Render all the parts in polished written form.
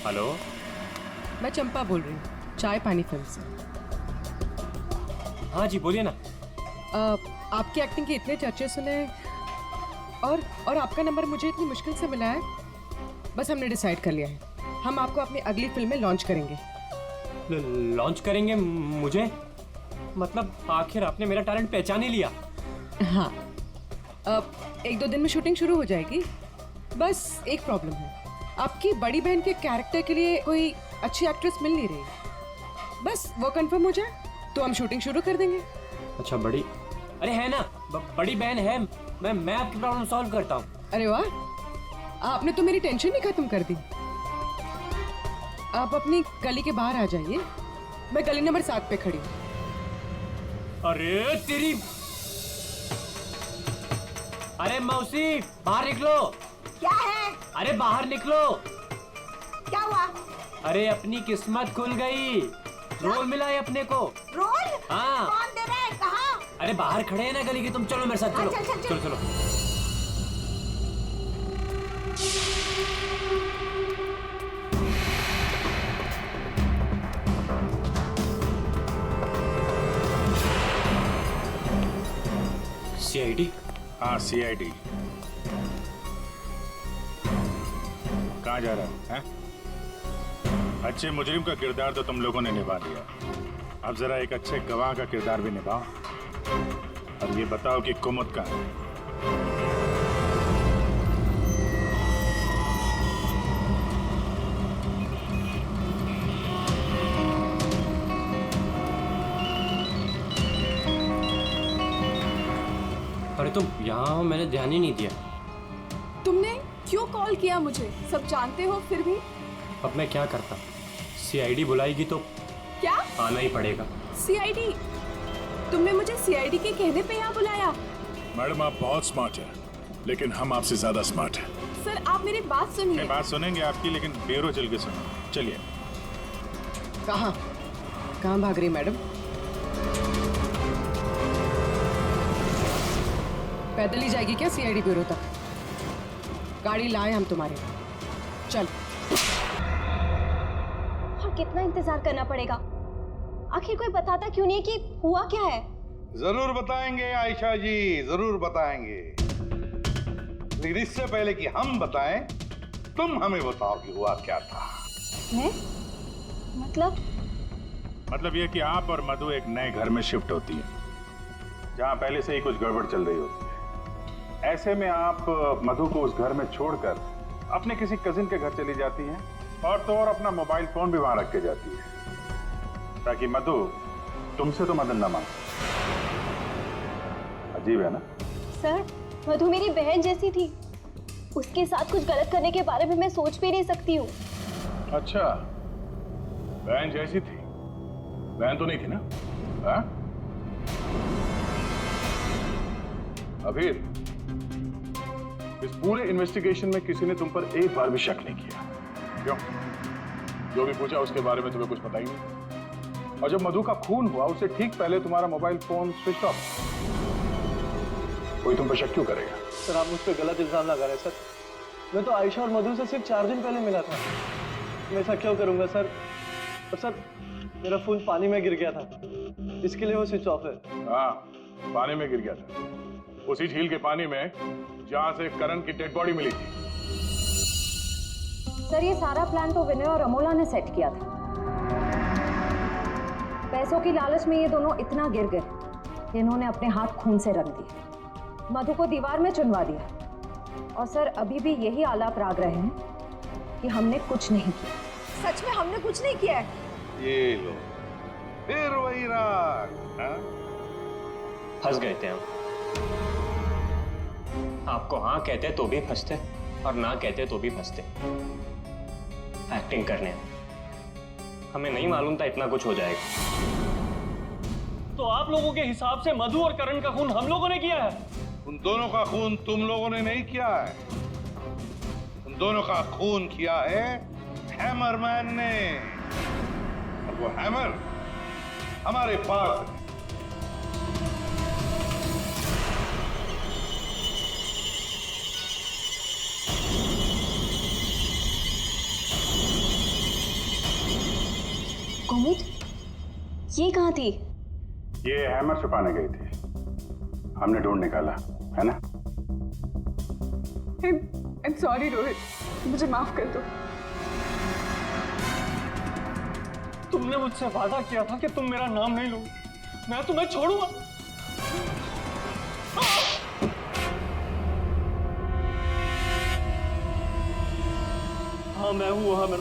Hello, मैं चंपा बोल रही हूँ, चाय पानी फिल्म से। हाँ जी बोलिए ना। आपकी एक्टिंग के इतने चर्चे सुने और आपका नंबर मुझे इतनी मुश्किल से मिला है। बस हमने डिसाइड कर लिया है, हम आपको अपनी अगली फिल्म में लॉन्च करेंगे। लॉन्च करेंगे मुझे? मतलब आखिर आपने मेरा टैलेंट पहचान ही लिया। हाँ, एक दो दिन में शूटिंग शुरू हो जाएगी। बस एक प्रॉब्लम है, आपकी बड़ी बहन के कैरेक्टर के लिए कोई अच्छी एक्ट्रेस मिल नहीं रही। बस वो कंफर्म हो जाए तो हम शूटिंग शुरू कर देंगे। अच्छा बड़ी, अरे है ना, बड़ी बहन है। मैं आपकी प्रॉब्लम सॉल्व करता हूँ। अरे वाह, आपने तो मेरी टेंशन ही खत्म कर दी। आप अपनी गली के बाहर आ जाइए, मैं गली नंबर 7 पे खड़ी हूँ। अरे तेरी, अरे मौसी बाहर निकलो। क्या है? अरे बाहर निकलो। क्या हुआ? अरे अपनी किस्मत खुल गई, रोल मिला है अपने को। रोल? हाँ। कौन दे रहा है? कहाँ? अरे बाहर खड़े हैं ना गली के, तुम चलो मेरे साथ। चलो चल, चल, चल। चलो चलो। सीआईडी? हाँ सीआईडी। कहाँ जा रहा है? अच्छे मुजरिम का किरदार तो तुम लोगों ने निभा दिया, अब जरा एक अच्छे गवाह का किरदार भी निभाओ। अब ये बताओ कि कुमुद कहाँ है? अरे तुम यहाँ, मैंने ध्यान ही नहीं दिया। तुमने क्यों कॉल किया मुझे? सब जानते हो फिर भी। अब मैं क्या करता? सीआईडी बुलाएगी तो क्या? आना ही पड़ेगा। सीआईडी? तुमने मुझे सीआईडी के कहने पे यहाँ बुलाया? मैडम आप बहुत स्मार्ट हैं, लेकिन हम आपसे ज्यादा स्मार्ट हैं। सर आप मेरी बात सुनिए। बात सुनेंगे आपकी, लेकिन बेरो चल के सुनो। चलिए। कहाँ भाग रही मैडम? पैदल ही जाएगी क्या सीआईडी ब्यूरो तक? गाड़ी लाए हम तुम्हारे। चल। और कितना इंतजार करना पड़ेगा? आखिर कोई बताता क्यों नहीं कि हुआ क्या है? जरूर बताएंगे आयशा जी, जरूर बताएंगे। लेकिन इससे पहले कि हम बताएं, तुम हमें बताओ कि हुआ क्या था। मैं? मतलब ये कि आप और मधु एक नए घर में शिफ्ट होती है, जहां पहले से ही कुछ गड़बड़ चल रही होती है। ऐसे में आप मधु को उस घर में छोड़कर अपने किसी कजिन के घर चली जाती हैं, और तो और अपना मोबाइल फोन भी वहां रख के जाती है, ताकि मधु तुमसे तो मदद न मांगे। अजीब है ना? सर, मधु मेरी बहन जैसी थी। उसके साथ कुछ गलत करने के बारे में मैं सोच भी नहीं सकती हूँ। अच्छा, बहन जैसी थी? बहन तो नहीं थी ना? हाँ? अभी इस पूरे इन्वेस्टिगेशन में किसी ने तुम पर एक बार भी शक नहीं किया, क्यों? जो भी पूछा उसके बारे में तुम्हें कुछ पता ही नहीं। और जब मधु का खून हुआ उससे ठीक पहले तुम्हारा मोबाइल फोन स्विच ऑफ। कोई तुम पर शक क्यों करेगा? सर आप मुझ पर गलत इल्जाम लगा रहे हैं सर। मैं तो आयशा और मधु से सिर्फ 4 दिन पहले मिला था। मैं ऐसा क्यों करूंगा सर? और सर मेरा फोन पानी में गिर गया था, इसके लिए वो स्विच ऑफ है। हाँ, पानी में गिर गया था, उसी झील के पानी में जहां से करण की डेड बॉडी मिली थी। सर ये सारा प्लान तो विनय और अमोला ने सेट किया था। पैसों की लालच में ये दोनों इतना गिर गए, इन्होंने अपने हाथ खून से रंग दिए, मधु को दीवार में चुनवा दिया। और सर अभी भी यही आलाप राग रहे हैं कि हमने कुछ नहीं किया। सच में हमने कुछ नहीं किया है। ये लो, फिर वही राग। हाँ? फंस गए थे हम। आपको हाँ कहते तो भी फंसते, और ना कहते तो भी फंसते। एक्टिंग करने हमें नहीं मालूम था इतना कुछ हो जाएगा। तो आप लोगों के हिसाब से मधु और करण का खून हम लोगों ने किया है? उन दोनों का खून तुम लोगों ने नहीं किया है, उन दोनों का खून किया है हैमरमैन ने। और वो हैमर हमारे पास है। हामिद, ये कहाँ थी? ये हैमर छुपाने गई थी, हमने ढूंढ निकाला, है ना? I'm sorry रोहित, मुझे माफ कर दो। तुमने मुझसे वादा किया था कि तुम मेरा नाम नहीं लोगे, मैं तुम्हें छोड़ूंगा। हाँ मैं हूँ हैमर।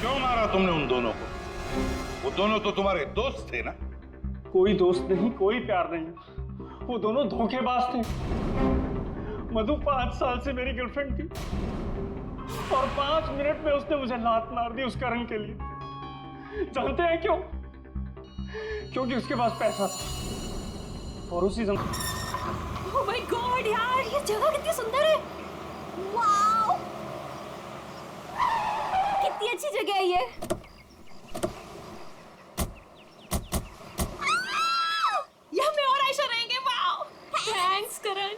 क्यों मारा तुमने उन दोनों को? वो दोनों तो तुम्हारे दोस्त थे ना? कोई दोस्त नहीं, कोई प्यार नहीं, वो दोनों धोखेबाज थे। मधु 5 साल से मेरी गर्लफ्रेंड थी और 5 मिनट में उसने मुझे लात मार दी उसका रंग के लिए। जानते हैं क्यों? क्योंकि उसके पास पैसा था और उसी समय। ओह माय गॉड यार, ये जगह कितनी सुंदर है। वाओ, कितनी अच्छी जगह है ये। यहाँ मैं और आयशा रहेंगे। वाओ, थैंक्स करण।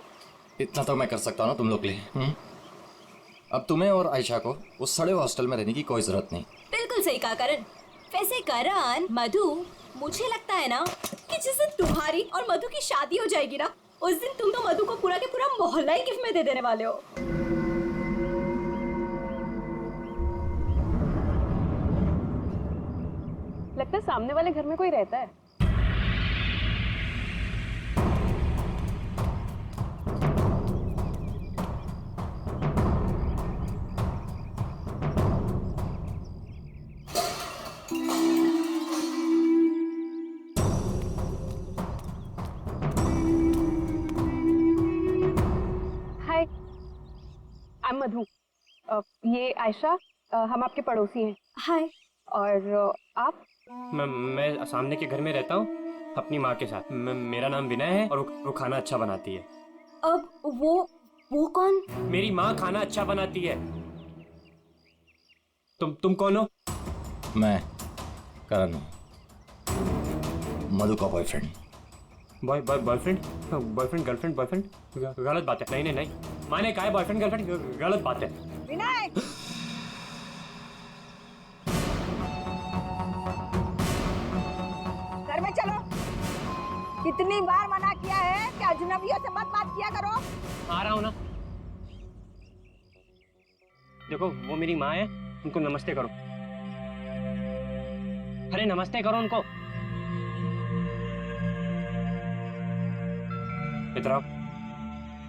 इतना तो मैं कर सकता हूँ ना तुम लोग के लिए। अब तुम्हें और आयशा को उस सड़े हॉस्टल में रहने की कोई जरूरत नहीं। बिल्कुल सही कहा करण। वैसे करण, मधु, मुझे लगता है ना कि जिस दिन तुम्हारी और मधु की शादी हो जाएगी ना, उस दिन तुम तो मधु को पूरा के पूरा मोहल्ला ही गिफ्ट में दे देने वाले हो। लगता है सामने वाले घर में कोई रहता है। हाय, आई एम मधु। ये आयशा, हम आपके पड़ोसी हैं। हाय। और आप? मैं सामने के घर में रहता हूँ अपनी माँ के साथ। मेरा नाम विनय है और वो खाना अच्छा बनाती है। अब वो कौन? मेरी माँ खाना अच्छा बनाती है। तुम कौन हो? मैं करण हूँ, मधु का बॉयफ्रेंड। बॉयफ्रेंड गर्लफ्रेंड बॉयफ्रेंड गलत बात है। नहीं मैंने कहा है बॉयफ्रेंड गर्लफ्रेंड, गलत बात है। विनय, घर में चलो। कितनी बार मना किया है कि अजनबियों से मत बात किया करो। आ रहा हूँ ना। देखो वो मेरी माँ है, उनको नमस्ते करो। अरे नमस्ते करो उनको।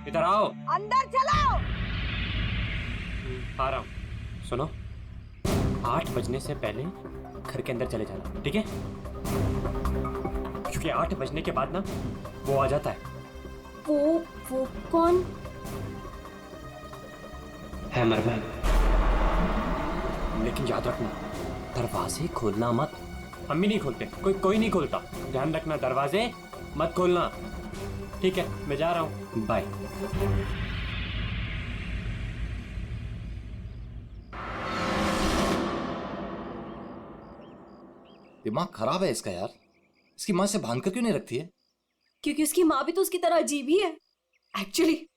इधर आओ। अंदर चलो। आ रहा हूँ। सुनो, 8 बजने से पहले घर के अंदर चले जाना, ठीक है? क्योंकि 8 बजने के बाद ना वो आ जाता है। वो कौन? Hammer man. लेकिन याद रखना, दरवाजे खोलना मत। अम्मी नहीं खोलते, कोई नहीं खोलता। ध्यान रखना, दरवाजे मत खोलना, ठीक है? मैं जा रहा हूँ, बाय। दिमाग खराब है इसका यार। इसकी माँ से बांध कर क्यों नहीं रखती है? क्योंकि उसकी माँ भी तो उसकी तरह अजीब ही है एक्चुअली।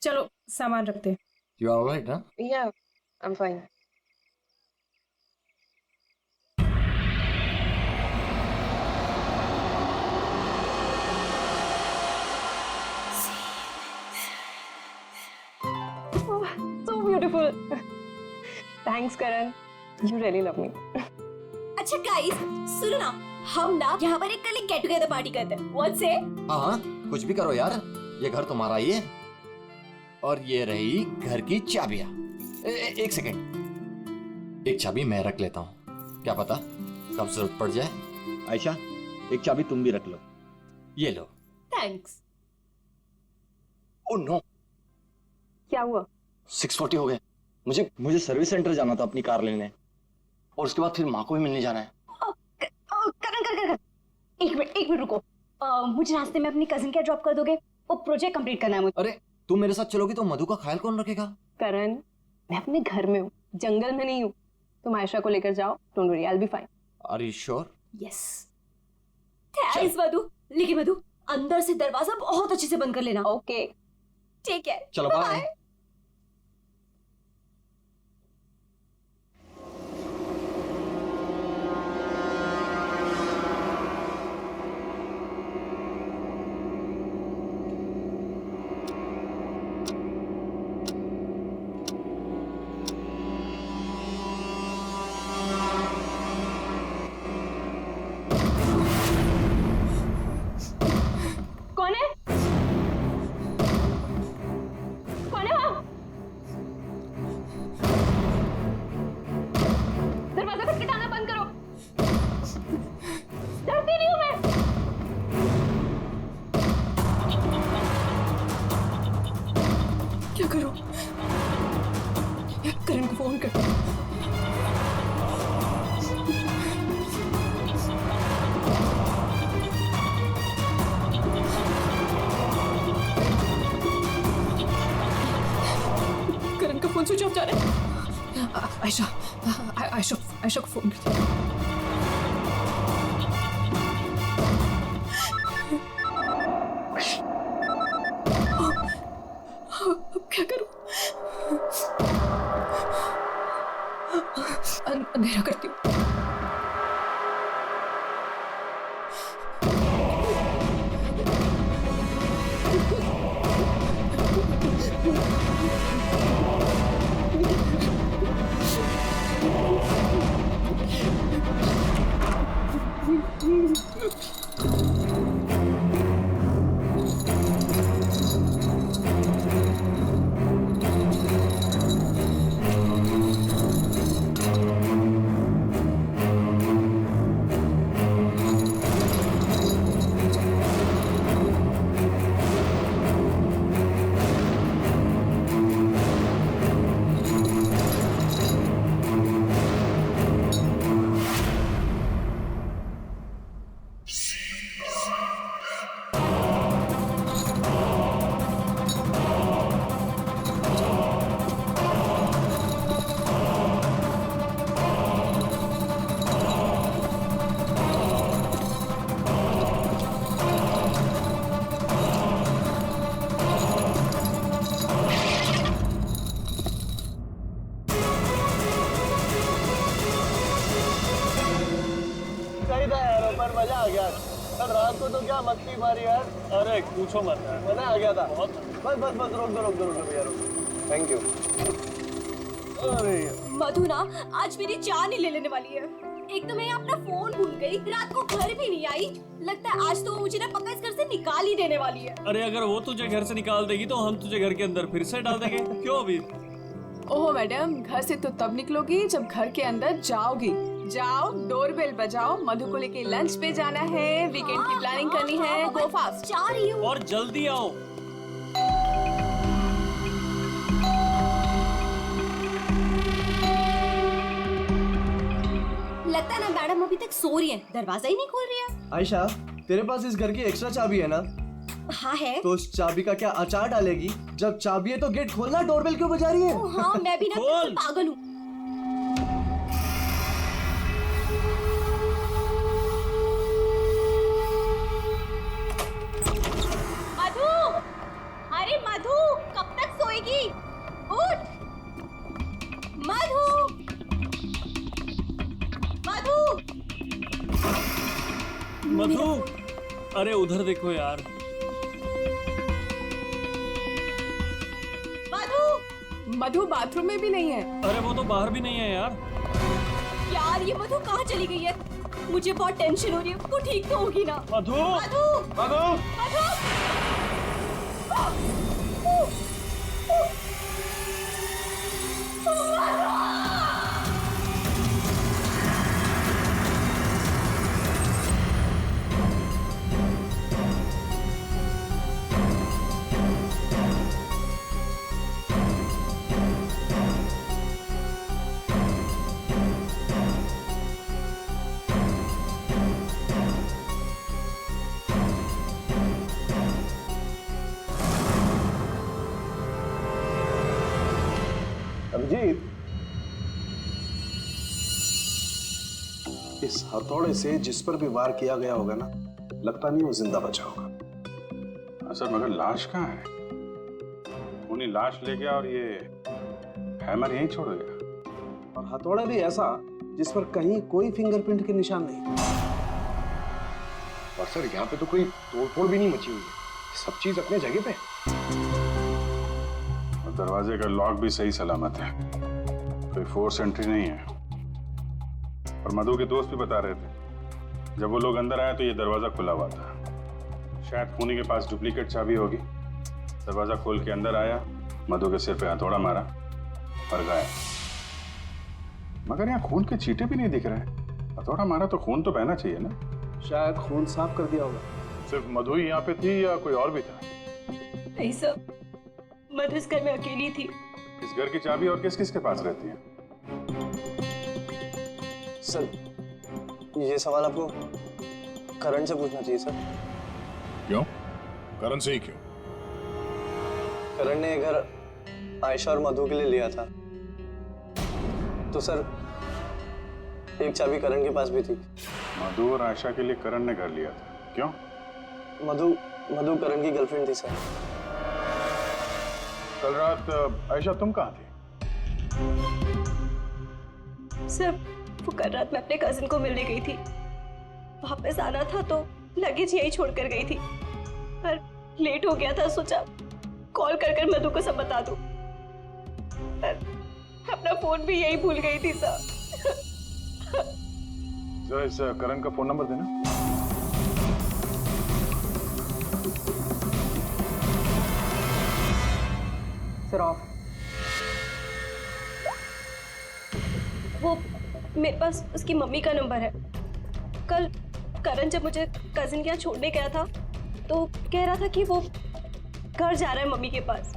चलो सामान रखते हैं। यू आर ऑलराइट ना? या, I am fine. So beautiful. Thanks Karan, you really love me. अच्छा गाइस, सुनो ना, हम ना यहाँ पर एक कल गेट टुगेदर पार्टी करते हैं। What say? हाँ, कुछ भी करो यार, ये घर तुम्हारा ही है। और ये रही घर की चाबियां। एक सेकंड, एक चाबी मैं रख लेता हूँ, क्या पता कब जरूरत पड़ जाए। आयशा, एक चाबी तुम भी रख लो। ये लो। Thanks. ओह नो, क्या हुआ? 6:40 हो गए। मुझे सर्विस सेंटर जाना था अपनी कार लेने, और उसके बाद फिर माँ को भी मिलने जाना है। करण, एक मिनट रुको। मुझे रास्ते में अपनी कजिन क्या ड्रॉप कर दोगे? वो प्रोजेक्ट कंप्लीट करना है मुझे। अरे तुम मेरे साथ चलोगी तो मधु का ख्याल कौन रखेगा? करण, मैं अपने घर में हूँ, जंगल में नहीं हूँ। तुम आयशा को लेकर जाओ, don't worry, I will be fine. Are you sure? Yes. Thanks Madhu. लेकिन मधु, अंदर से दरवाजा बहुत अच्छे से बंद कर लेना। ओके, ठीक है, चलो बाय। आयशा आयशा आयशा को फोन करती हूँ। अब क्या करूं? अंधेरा करती हूँ। सही था यार, पर मजा आ गया। कल रात को तो क्या मस्ती मारी यार। अरे पूछो मत यार, मजा आ गया था बहुत। बस बस बस रोक दो यार। Thank you. अरे मधु ना आज मेरी जान ही ले लेने वाली है। एक तो मैं अपना फोन भूल गई, रात को घर भी नहीं आई। लगता है आज तो वो मुझे ना पक्का इस घर से निकाल ही देने वाली है। अरे अगर वो तुझे घर से निकाल देगी तो हम तुझे घर के अंदर फिर से डाल देंगे। क्यों अभी? ओहो मैडम, घर से तो तब निकलोगी जब घर के अंदर जाओगी। जाओ, डोरबेल बजाओ, मधु को लेके लंच पे जाना है, वीकेंड की प्लानिंग करनी है। गो फास्ट। जा रही हूँ। और जल्दी आओ। लगता है ना मैडम अभी तक सो रही है, दरवाजा ही नहीं खोल रही है। आयशा, तेरे पास इस घर की एक्स्ट्रा चाबी है ना? हाँ है। तो उस चाबी का क्या अचार डालेगी? जब चाबी है तो गेट खोलना, डोरबेल क्यों बजा रही है? हाँ मैं भी ना खोल। पागल हूँ। मधु, अरे मधु कब तक सोएगी? उठ मधु, मधु, मधु, अरे उधर देखो यार। मधु बाथरूम में भी नहीं है। अरे वो तो बाहर भी नहीं है यार। यार ये मधु कहाँ चली गई है? मुझे बहुत टेंशन हो रही है। वो ठीक तो होगी ना? मधु, मधु, मधु, मधु। अभिजीत, इस हथौड़े से जिस पर भी वार किया गया होगा ना, लगता नहीं वो जिंदा बचा होगा। सर मगर लाश कहाँ है? उन्हीं लाश ले गया और ये हैमर यहीं छोड़ गया। और हथौड़ा भी ऐसा जिस पर कहीं कोई फिंगरप्रिंट के निशान नहीं। और सर यहाँ पे तो कोई तोड़फोड़ भी नहीं मची हुई है, सब चीज अपने जगह पे। और दरवाजे का लॉक भी सही सलामत है, कोई फोर्स एंट्री नहीं है। और मधु के दोस्त भी बता रहे थे जब वो लोग अंदर आए तो ये दरवाजा खुला हुआ था। शायद खूनी के पास डुप्लीकेट चाबी होगी। दरवाजा खोल के अंदर आया, मधु के सिर पे हथौड़ा मारा और गायब। मगर यहाँ खून के छींटे भी नहीं दिख रहे। हथौड़ा मारा तो खून तो बहना चाहिए ना। शायद खून साफ कर दिया होगा। सिर्फ मधु ही यहाँ पे थी या कोई और भी था? नहीं सर, मधु इस घर में अकेली थी। इस घर की चाबी और किस किस के पास रहती है? सर, ये सवाल आपको करण से पूछना चाहिए सर। क्यों? करण से ही क्यों? करण ने ये घर आयशा और मधु के लिए लिया था। तो सर एक चाबी करण के पास भी थी। मधु और आयशा के लिए करण ने घर लिया था, क्यों? मधु करण की गर्लफ्रेंड थी सर। कल रात आयशा तुम कहाँ थी? सर वो कल रात मैं अपने कजिन को मिलने गई थी। वापस आना था तो लगेज यही छोड़कर गई थी, पर लेट हो गया था, सोचा कॉल कर मधु को सब बता दूं। पर अपना फोन भी यही भूल गई थी सर। जरा इस करण का फोन नंबर देना। Sir of. वो मेरे पास उसकी मम्मी का नंबर है। कल करण जब मुझे कजिन के यहाँ छोड़ने गया था तो कह रहा था कि वो घर जा रहा है मम्मी के पास।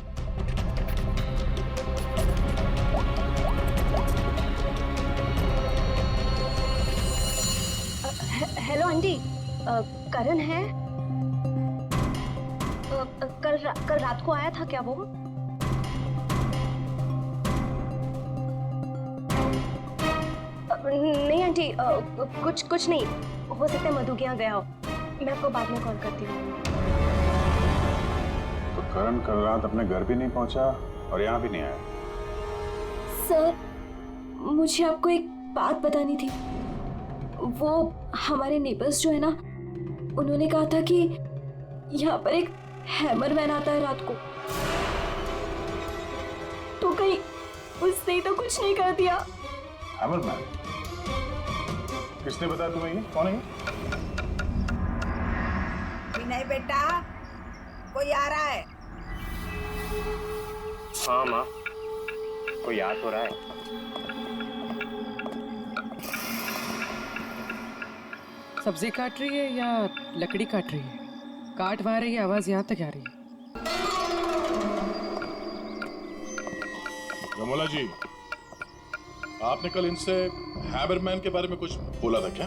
हेलो आंटी, करण है? कल रात को आया था क्या वो? नहीं आंटी, कुछ नहीं, हो सकता है मधु के यहाँ गया हो। मैं आपको बाद में कॉल करती हूँ। तो करण कल रात अपने घर भी नहीं पहुंचा और यहाँ भी नहीं आया। सर मुझे आपको एक बात बतानी थी। वो हमारे नेबर्स जो है ना, उन्होंने कहा था कि यहाँ पर एक हैमर मैन आता है रात को। तो कहीं उसने तो कुछ नहीं कर दिया? Hammer man? किसने बताया तुम्हें? ये कौन है? विनय बेटा, कोई आ रहा है? हाँ माँ, कोई याद हो रहा है। सब्जी काट रही है या लकड़ी काट रही है? काट वहाँ रही है, आवाज यहाँ तक आ रही है। यमोला जी, आपने कल इनसे हैमरमैन के बारे में कुछ बोला था क्या?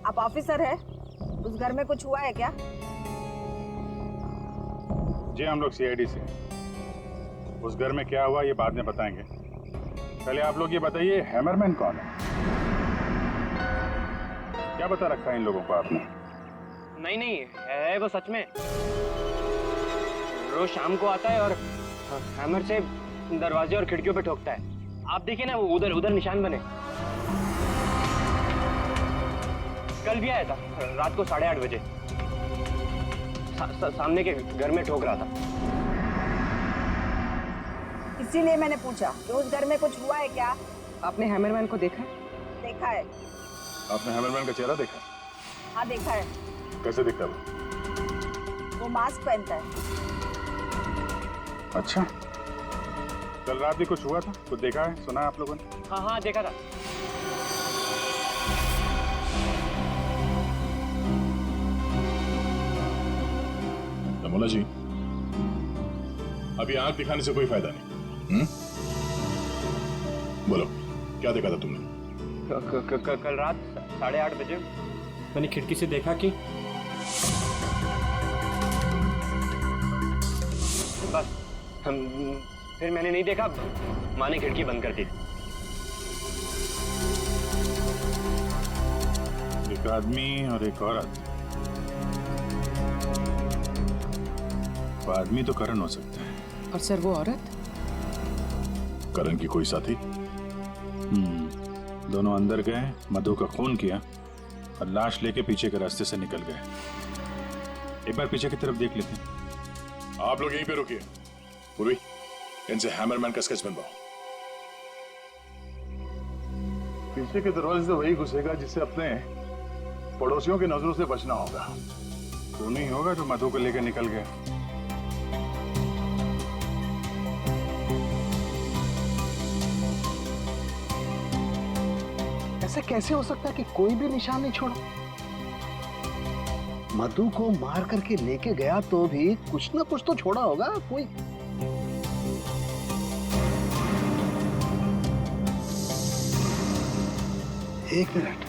आप ऑफिसर है, उस घर में कुछ हुआ है क्या? जी हम लोग सीआईडी से। उस घर में क्या हुआ ये बाद में बताएंगे। पहले आप लोग ये बताइए, हैमरमैन कौन है? क्या बता रखा है इन लोगों को आपने? नहीं है वो सच में। रोज शाम को आता है और हैमर से दरवाजे और खिड़कियों पे ठोकता है। आप देखिए ना, वो उधर निशान बने। कल भी आया था रात को 8:30 बजे। सामने के घर में ठोक रहा था। इसीलिए मैंने पूछा कि उस घर में कुछ हुआ है क्या? आपने हैमरमैन को देखा? देखा है। आपने हैमरमैन का चेहरा देखा? हाँ देखा है। कैसे दिखता है वो मास्क पहनता है। अच्छा, कल रात भी कुछ हुआ था? कुछ देखा है, सुना है आप लोगों ने? हाँ देखा था। यमोला जी, अभी आंख दिखाने से कोई फायदा नहीं। बोलो, क्या देखा था तुमने? कल रात 8:30 बजे मैंने खिड़की से देखा कि बस फिर मैंने नहीं देखा। माँ ने खिड़की बंद कर दी। एक आदमी और एक औरत। वो आदमी तो करण हो सकता है। और सर वो औरत? करण की कोई साथी? दोनों अंदर गए, मधु का खून किया और लाश लेके पीछे के रास्ते से निकल गए। एक बार पीछे की तरफ देख लेते हैं। आप लोग यहीं पे रुकिए। पूर्वी, इनसे हैमरमैन का स्केच बनवाओ। पीछे के दरवाजे से वही घुसेगा जिससे अपने पड़ोसियों की नजरों से बचना होगा। तो नहीं होगा जो मधु को लेकर निकल गए। ऐसा कैसे हो सकता है कि कोई भी निशान नहीं छोड़ा? मधु को मार करके लेके गया तो भी कुछ ना कुछ तो छोड़ा होगा कोई। एक मिनट,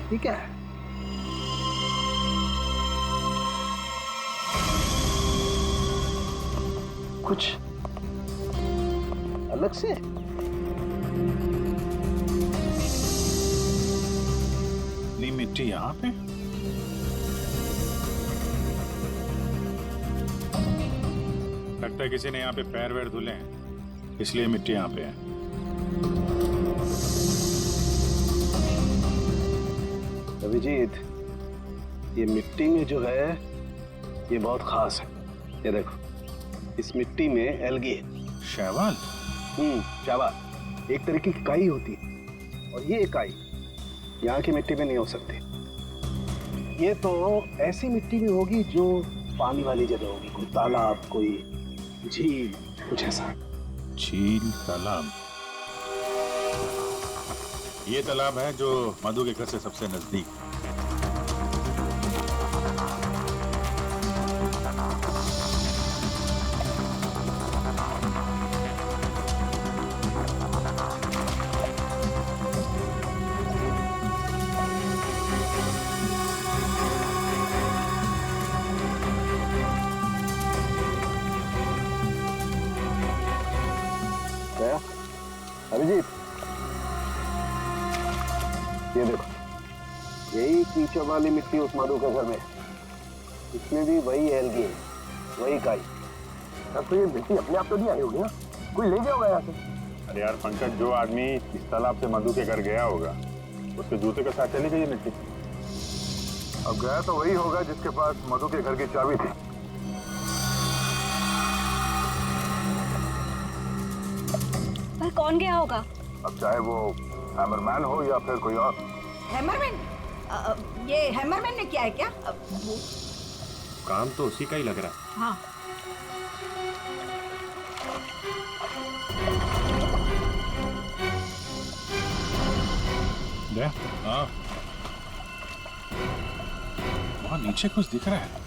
ठीक है। कुछ अलग से? नी मिट्टी यहाँ पे? लगता है किसी ने यहाँ पे पैर वैर धुले हैं, इसलिए मिट्टी यहाँ पे है। अभिजीत, ये मिट्टी में जो है ये बहुत खास है। ये देखो, इस मिट्टी में एल्गी है। शैवाल? शैवाल एक तरीके की काई होती है, और ये काई यहाँ की मिट्टी में नहीं हो सकती। ये तो ऐसी मिट्टी में होगी जो पानी वाली जगह होगी, कोई तालाब, कोई झील, कुछ ऐसा। झील, तालाब? ये तालाब है जो मधु के घर से सबसे नजदीक। अभिजीत, ये देखो, यही कीचड़ वाली मिट्टी उस मधु के घर में, इसमें भी वही एल्गी है, वही काई। तब तो ये मिट्टी अपने आप तो नहीं आई होगी ना, कोई ले गया होगा यहाँ से। अरे यार पंकज, जो आदमी इस तालाब से मधु के घर गया होगा, उसके जूते के साथ चली गई मिट्टी। अब गया तो वही होगा जिसके पास मधु के घर की चाबी थी। पर कौन गया होगा? अब चाहे वो हैमरमैन हो या फिर कोई और। हैमरमैन? ये हैमरमैन ने किया है क्या? काम तो उसी का ही लग रहा है। हाँ। हाँ, वहाँ नीचे कुछ दिख रहा है।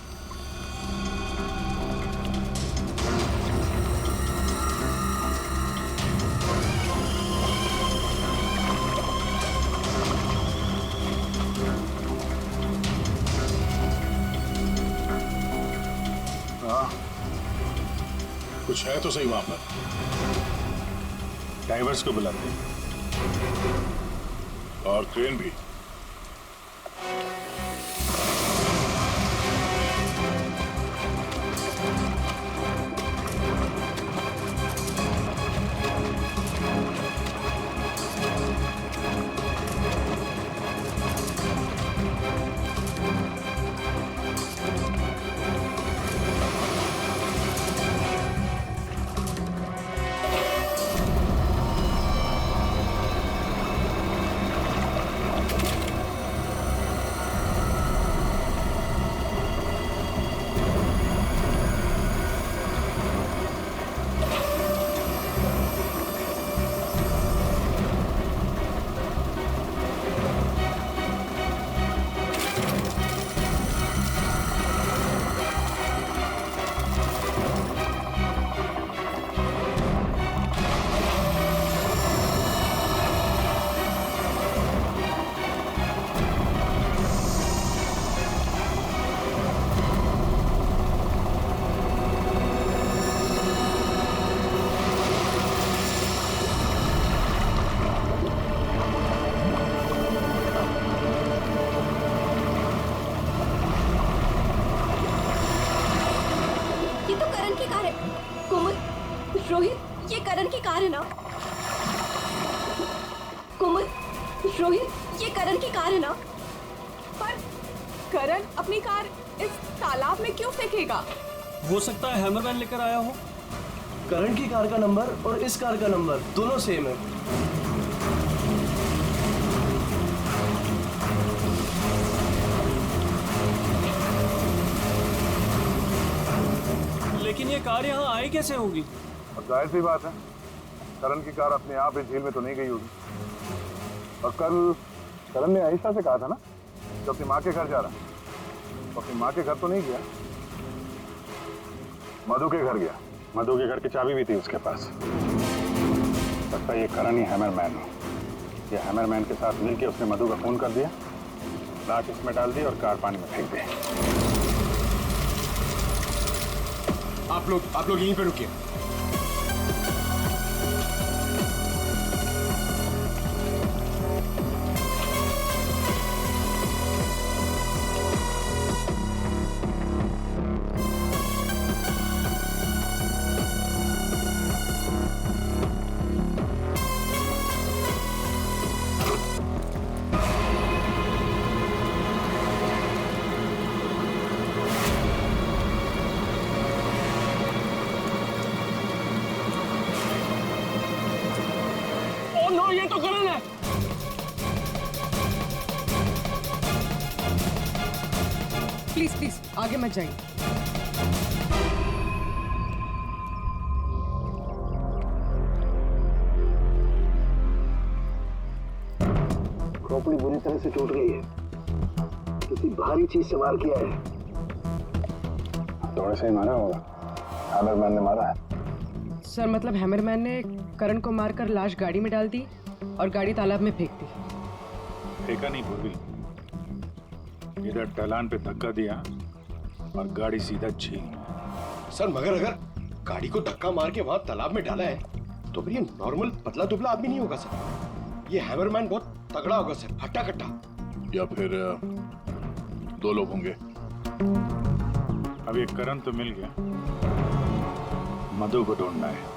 कुछ है तो सही वहां पर। डाइवर्स को बुलाते हैं और क्रेन भी। रोहित, ये करण की कार है ना? कोमल, रोहित, ये करण की कार है ना? पर करण अपनी कार इस तालाब में क्यों फेंकेगा? हो सकता है हैमरमैन लेकर आया हो। करण की कार का नंबर और इस कार का नंबर दोनों सेम है। लेकिन ये कार यहाँ आई कैसे होगी? अब जाहिर सी बात है, करण की कार अपने आप इस झील में तो नहीं गई होगी। और कल करण ने आयशा से कहा था ना कि अपनी माँ के घर जा रहा, तो अपनी माँ के घर तो नहीं गया, मधु के घर गया। मधु के घर की चाबी भी थी उसके पास। लगता है ये करण ही हैमरमैन हो। ये हैमरमैन के साथ मिलके उसने मधु का खून कर दिया, लाश इसमें डाल दी और कार पानी में फेंक दी। आप लोग यहीं पे रुकिए। प्लीज प्लीज आगे मत जाइए। खोपड़ी बुरी तरह से टूट गई है, किसी भारी चीज से वार किया है। थोड़े से ही मारा होगा, हैमरमैन ने मारा है। सर मतलब हैमरमैन ने करण को मारकर लाश गाड़ी में डाल दी और गाड़ी तालाब में फेंक दी। फेंका नहीं पूर्वी, इधर ढलान पे धक्का दिया और गाड़ी सीधा झील में। सर मगर अगर गाड़ी को धक्का मार के वहां तालाब में डाला है तो फिर ये नॉर्मल पतला दुबला आदमी नहीं होगा सर, ये हैमरमैन बहुत तगड़ा होगा सर, हट्टा कट्टा। या फिर 2 लोग होंगे। अब ये करण तो मिल गया, मधु को ढूंढना है।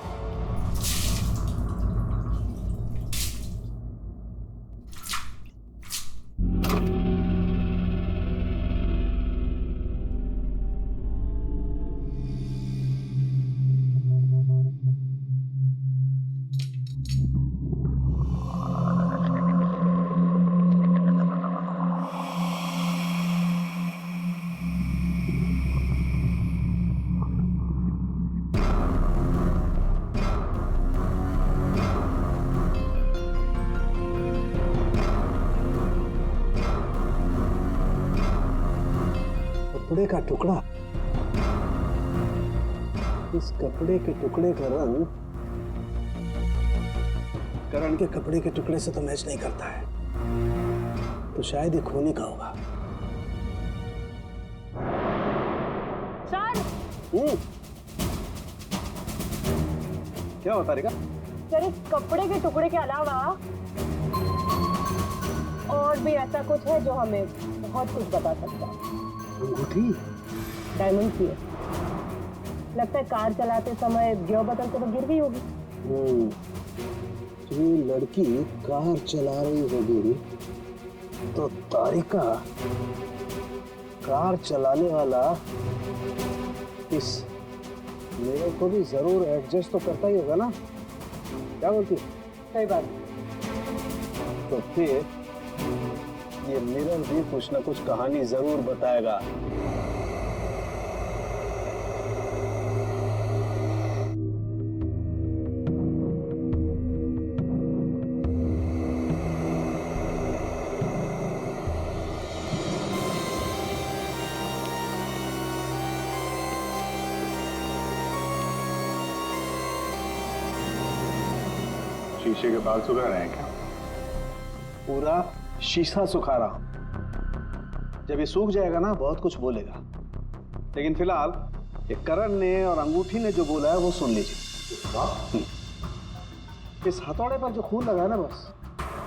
कपड़े का टुकड़ा, इस कपड़े के टुकड़े का रंग करण के कपड़े के टुकड़े से तो मैच नहीं करता है, तो शायद ये खूनी का होगा। सर क्या होता रहेगा? सर इस कपड़े के टुकड़े के अलावा और भी ऐसा कुछ है जो हमें बहुत कुछ बता सकता है। अंगूठी डायमंड की है, लगता है कार चलाते समय गियर बदलते वक्त गिर गई होगी। तो ये लड़की कार चला रही होगी तो तारिका कार चलाने वाला इस मेरे को भी जरूर एडजस्ट तो करता ही होगा ना, क्या बोलती? सही बात। तो फिर ये मिरर भी कुछ ना कुछ कहानी जरूर बताएगा। शीशे के बाल सुखा रहे हैं क्या? पूरा शीशा सुखा रहा हूं। जब ये सूख जाएगा ना बहुत कुछ बोलेगा, लेकिन फिलहाल ये करण ने और अंगूठी ने जो बोला है वो सुन लीजिए। इस हथौड़े पर जो खून लगा है ना, बस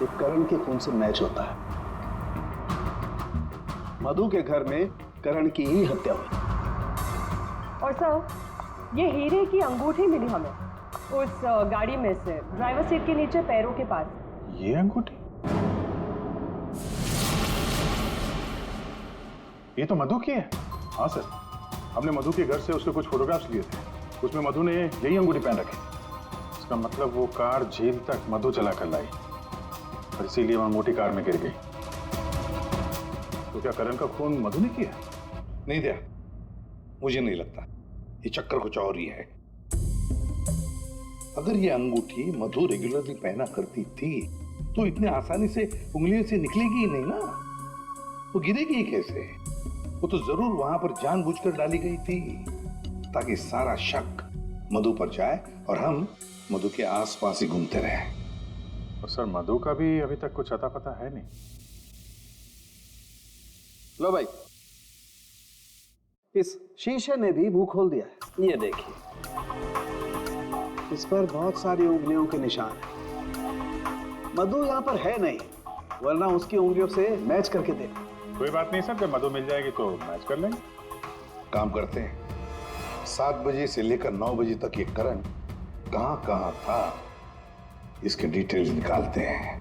ये करण के खून से मैच होता है। मधु के घर में करण की ही हत्या हुई। और सर ये हीरे की अंगूठी मिली हमें उस गाड़ी में से, ड्राइवर सीट के नीचे पैरों के पास। ये अंगूठी? ये तो मधु की है। हाँ सर, हमने मधु के घर से उसके कुछ फोटोग्राफ्स लिए थे, उसमें मधु ने यही अंगूठी पहन रखी। इसका मतलब वो कार झील तक मधु चला कर लाई और इसीलिए वहां मोटी कार में गिर गई। तो क्या करण का खून मधु ने किया? नहीं दिया, मुझे नहीं लगता। ये चक्कर कुछ और ही है। अगर ये अंगूठी मधु रेगुलरली पहना करती थी तो इतने आसानी से उंगलियों से निकलेगी ही नहीं ना, वो गिरेगी ही कैसे? वो तो जरूर वहां पर जानबूझकर डाली गई थी ताकि सारा शक मधु पर जाए और हम मधु के आसपास ही घूमते रहे। और सर मधु का भी अभी तक कुछ अता पता है नहीं। लो भाई, इस शीशे ने भी मुंह खोल दिया है। ये देखिए, इस पर बहुत सारी उंगलियों के निशान हैं। मधु यहाँ पर है नहीं, वरना उसकी उंगलियों से मैच करके देखो। कोई बात नहीं सर, जब मधु मिल जाएगी तो मैच कर लेंगे। काम करते हैं, 7 बजे से लेकर 9 बजे तक ये करण कहाँ कहाँ था इसके डिटेल्स निकालते हैं।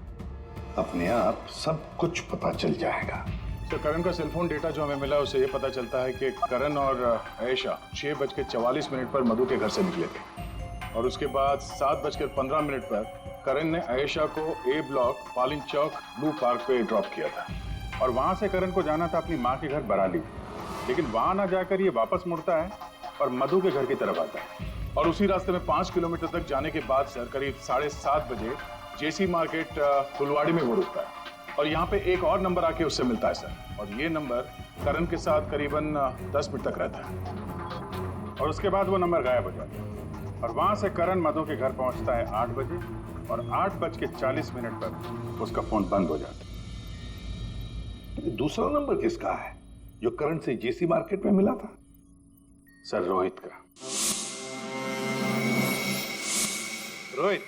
अपने आप सब कुछ पता चल जाएगा। तो करण का सेलफोन डेटा जो हमें मिला उससे ये पता चलता है कि करण और आयशा 6:44 पर मधु के घर से निकले थे और उसके बाद 7:15 पर करण ने आयशा को ए ब्लॉक पालिन चौक ब्लू पार्क पे ड्रॉप किया था और वहां से करण को जाना था अपनी माँ के घर बराली। लेकिन वहां ना जाकर ये वापस मुड़ता है और मधु के घर की तरफ आता है। और उसी रास्ते में 5 किलोमीटर तक जाने के बाद सर करीब 7:30 बजे जेसी मार्केट फुलवाड़ी में वो रुकता है और यहाँ पे एक और नंबर आके उससे मिलता है सर। और ये नंबर करण के साथ करीबन 10 मिनट तक रहता है और उसके बाद वो नंबर गायब हो जाता है। और वहां से करण मधु के घर पहुंचता है 8 बजे और 8:40 पर उसका फोन बंद हो जाता है। दूसरा नंबर किसका है जो करण से जेसी मार्केट में मिला था? सर रोहित का। रोहित,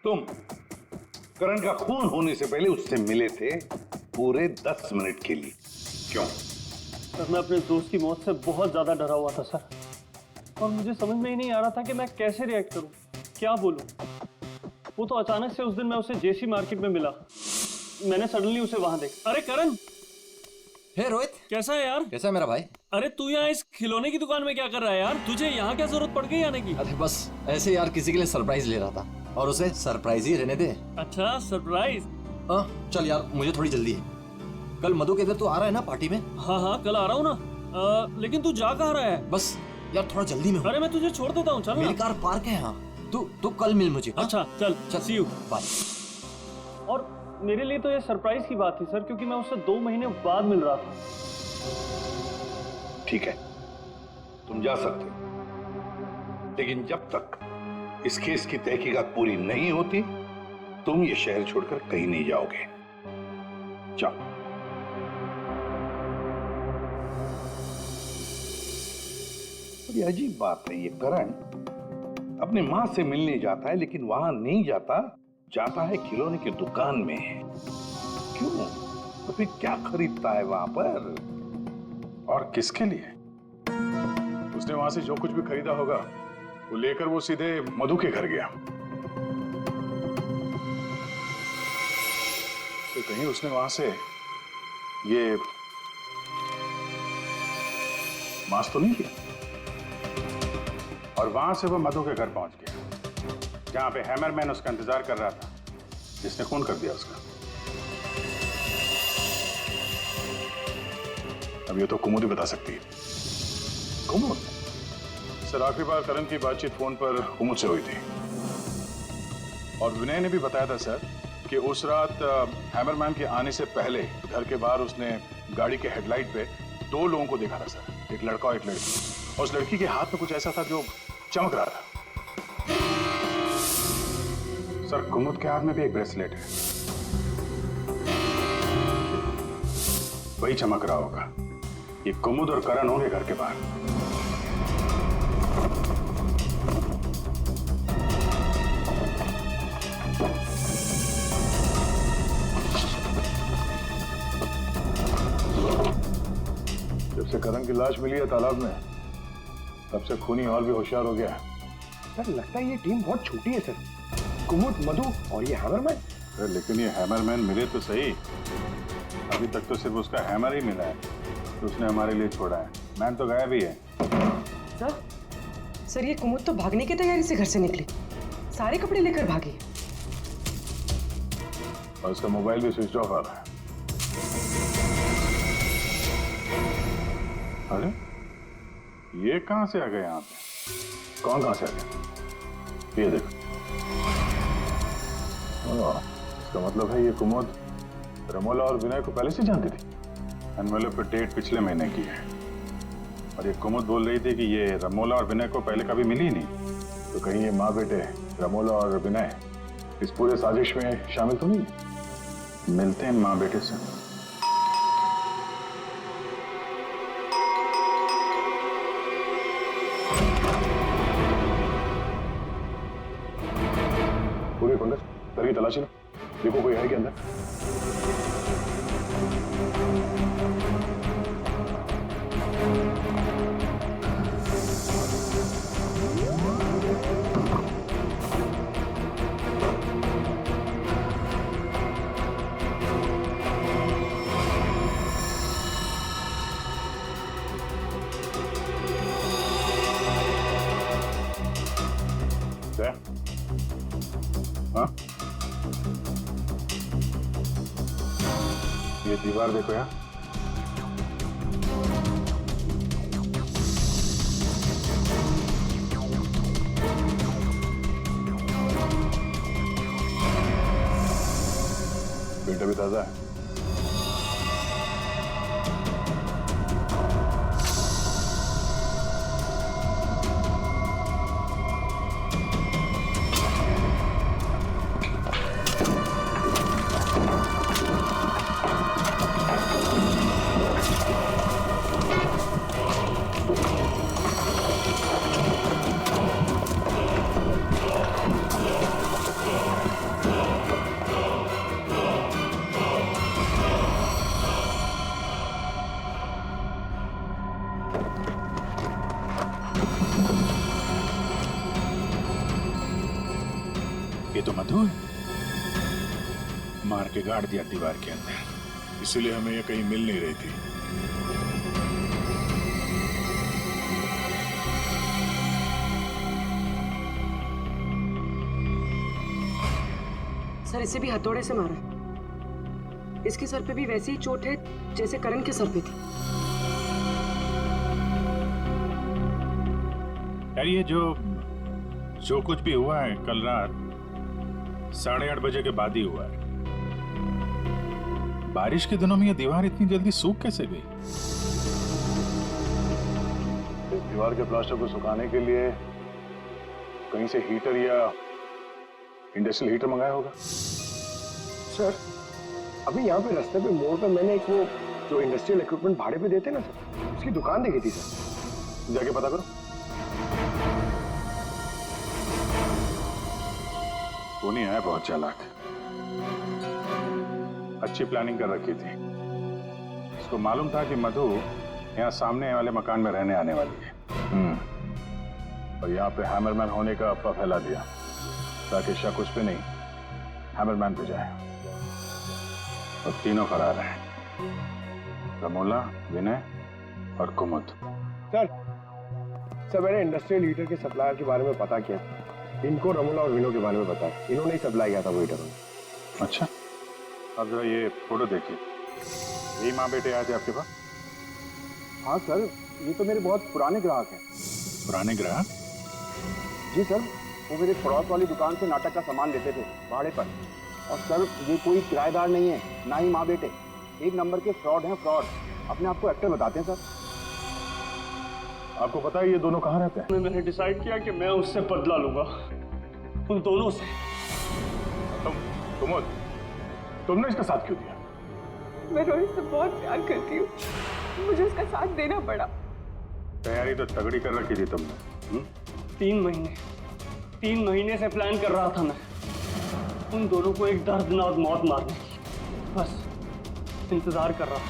तुम करण का खून होने से पहले उससे मिले थे पूरे 10 मिनट के लिए, क्यों? सर मैं अपने दोस्त की मौत से बहुत ज्यादा डरा हुआ था सर, और मुझे समझ में ही नहीं आ रहा था कि मैं कैसे रिएक्ट करूं, क्या बोलूं। वो तो अचानक से उस दिन मैं उसे जेसी मार्केट में मिला, मैंने सडनली उसे वहां देखा। अरे करण, हे रोहित, कैसा है यार? कैसा है मेरा भाई? अरे तू यहाँ इस खिलौने की दुकान में क्या कर रहा है यार? तुझे यहाँ क्या जरूरत पड़ गई आने की? अरे बस ऐसे यार, किसी के लिए सरप्राइज ले रहा था और उसे सरप्राइज ही रहने दे। अच्छा सरप्राइज? चल यार, मुझे थोड़ी जल्दी है। कल मधु के इधर तो आ रहा है ना पार्टी में? हाँ कल आ रहा हूँ ना। लेकिन तू जा कहाँ रहा है? बस यार थोड़ा जल्दी में हूँ। अरे मैं तुझे छोड़ देता हूँ, चल मेरी कार पार्क है यहाँ। तू कल मिल मुझे। अच्छा चल, सी यू, बाय। और मेरे लिए तो ये सरप्राइज की बात थी सर, क्योंकि मैं उससे 2 महीने बाद मिल रहा था। ठीक है, तुम जा सकते हो, लेकिन जब तक इस केस की तहकीकात पूरी नहीं होती तुम ये शहर छोड़कर कहीं नहीं जाओगे। जाओ। बड़ी अजीब बात है, ये करण अपनी मां से मिलने जाता है लेकिन वहां नहीं जाता है खिलौने की दुकान में। क्यों? तो फिर क्या खरीदता है वहां पर और किसके लिए? उसने वहां से जो कुछ भी खरीदा होगा वो लेकर वो सीधे मधु के घर गया। तो कहीं उसने वहां से ये मास्क तो नहीं किया? और वहां से वो मधु के घर पहुंच गया जहां पे हैमरमैन उसका इंतजार कर रहा था, जिसने खून कर दिया उसका। अब ये तो कुमुद ही बता सकती है। कुमुद? सर आखिरी बार करण की बातचीत फोन पर कुमुद से हुई थी और विनय ने भी बताया था सर कि उस रात हैमरमैन के आने से पहले घर के बाहर उसने गाड़ी के हेडलाइट पे 2 लोगों को देखा था सर, एक लड़का और एक लड़की। और उस लड़की के हाथ में कुछ ऐसा था जो चमक रहा था। सर कुमुद के हाथ में भी एक ब्रेसलेट है, वही चमक रहा होगा। ये कुमुद और करण होंगे घर के बाहर। जब से करण की लाश मिली है तालाब में, तब से खूनी और भी होशियार हो गया। सर लगता है ये टीम बहुत छोटी है सर, कुमुद, मधु और ये हैमरमैन। लेकिन ये हैमरमैन मिले तो सही, अभी तक तो सिर्फ उसका हैमर ही मिला है तो उसने हमारे लिए छोड़ा है। मैन तो गायब ही है। सर ये कुमुद तो भागने की तैयारी से घर से निकली, सारे कपड़े लेकर भागी और उसका मोबाइल भी स्विच ऑफ आ रहा है। अरे ये कहां से आ गए यहाँ पे? कौन कहां से आ गया? ये देखो, इसका मतलब है ये कुमुद रमोला और विनय को पहले से जानती थी। एनवेलप पे डेट पिछले महीने की है और ये कुमुद बोल रही थी कि ये रमोला और विनय को पहले कभी मिली ही नहीं। तो कहीं ये माँ बेटे रमोला और विनय इस पूरे साजिश में शामिल तो नहीं? मिलते हैं माँ बेटे से। पूरे पंडित करिए तलाशी लो, देखो कोई है क्या अंदर। हाँ? ये दीवार देखो यार, पेट अभी ताजा है। ये तो मधु है। मार के गाड़ दिया दीवार के अंदर, इसीलिए हमें ये कहीं मिल नहीं रही थी। सर इसे भी हथौड़े से मारा। इसके सर पे भी वैसी ही चोट है जैसे करण के सर पे थी। यार ये जो कुछ भी हुआ है कल रात 8:30 बजे के बाद ही हुआ है। बारिश के दिनों में ये दीवार इतनी जल्दी सूख कैसे गई? इस दीवार के प्लास्टर को सुखाने के लिए कहीं से हीटर या इंडस्ट्रियल हीटर मंगाया होगा। सर अभी यहाँ पे रास्ते पे मोड़ पे मैंने एक वो जो इंडस्ट्रियल इक्विपमेंट भाड़े पे देते ना सर, उसकी दुकान देखी थी सर। जाके पता करो। वो नहीं है, बहुत चालाक, अच्छी प्लानिंग कर रखी थी। उसको मालूम था कि मधु यहाँ सामने वाले मकान में रहने आने वाली है। और यहाँ पे हैमरमैन होने का अफवाह फैला दिया ताकि शक उस पे नहीं हैमरमैन पे जाए। और तीनों फरार हैं, रमोला, विनय और कुमुद। सर मैंने इंडस्ट्रियल हीटर के सप्लायर के बारे में पता किया। इनको रमोला और विनो के बारे में पता है, इन्होंने ही सप्लाई किया था वो हीटर। अच्छा, अब जरा ये फोटो देखिए। यही माँ बेटे आए थे आपके पास? हाँ सर, ये तो मेरे बहुत पुराने ग्राहक हैं। पुराने ग्राहक? जी सर, वो मेरे पड़ोस वाली दुकान से नाटक का सामान लेते थे भाड़े पर। और सर ये कोई किराएदार नहीं है, ना ही माँ बेटे, एक नंबर के फ्रॉड हैं, फ्रॉड। अपने आपको एक्टर बताते हैं सर। आपको पता है ये दोनों कहाँ रहते हैं? मैंने डिसाइड किया कि मैं उससे बदला लूंगा, उन दोनों से। तुमने इसका साथ क्यों दिया? मैं रोहित से बहुत प्यार करती हूँ, मुझे उसका साथ देना पड़ा। तैयारी तो तगड़ी कर रखी थी तुमने। 3 महीने से प्लान कर रहा था मैं उन दोनों को एक दर्दनाक मौत मारने की। बस इंतजार कर रहा था।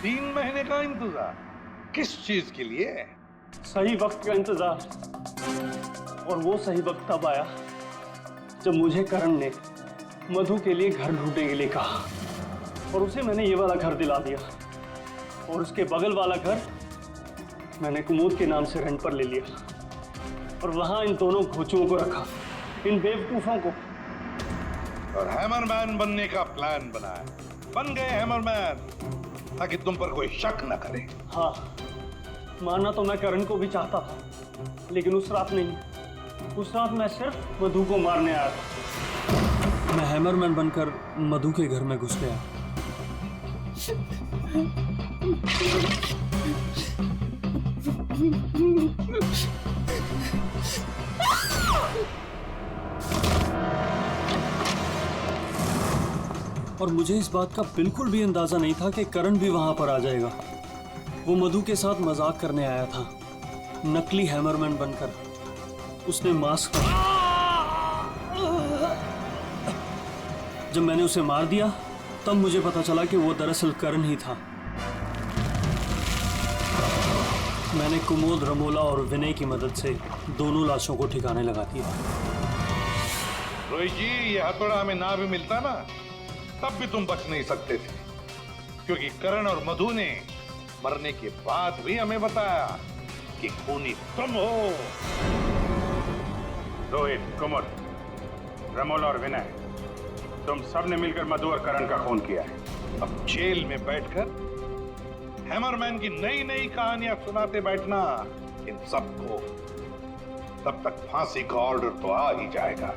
3 महीने का इंतजार? किस चीज के लिए? सही वक्त का इंतजार। और वो सही वक्त तब आया जब मुझे करण ने मधु के लिए घर ढूंढने के लिए कहा, और उसे मैंने ये वाला घर दिला दिया। और उसके बगल वाला घर मैंने कुमुद के नाम से रेंट पर ले लिया। और वहां इन दोनों घोचुओं को रखा, इन बेवकूफों को। और हैमरमैन बनने का प्लान बनाया। बन गए हैमरमैन ताकि तुम पर कोई शक न करे। हाँ, मानना तो मैं करण को भी चाहता था, लेकिन उस रात नहीं। उस रात मैं सिर्फ मधु को मारने आया था। मैं हैमरमैन बनकर मधु के घर में घुस गया। और मुझे इस बात का बिल्कुल भी अंदाजा नहीं था कि करण भी वहां पर आ जाएगा। वो मधु के साथ मजाक करने आया था, नकली हैमरमैन बनकर। उसने मास्क जब मैंने उसे मार दिया तब मुझे पता चला कि वो दरअसल करण ही था। मैंने कुमुद, रमोला और विनय की मदद से दोनों लाशों को ठिकाने लगा दिया। रोहित जी, ये हथौड़ा हमें ना भी मिलता ना, तब भी तुम बच नहीं सकते थे, क्योंकि करण और मधु ने मरने के बाद भी हमें बताया कि खूनी तुम हो। रोहित, कुमुद, रमोला और विनय, तुम सब ने मिलकर मधु और करण का खून किया है। अब जेल में बैठकर हैमरमैन की नई नई कहानियां सुनाते बैठना इन सबको, तब तक फांसी का ऑर्डर तो आ ही जाएगा।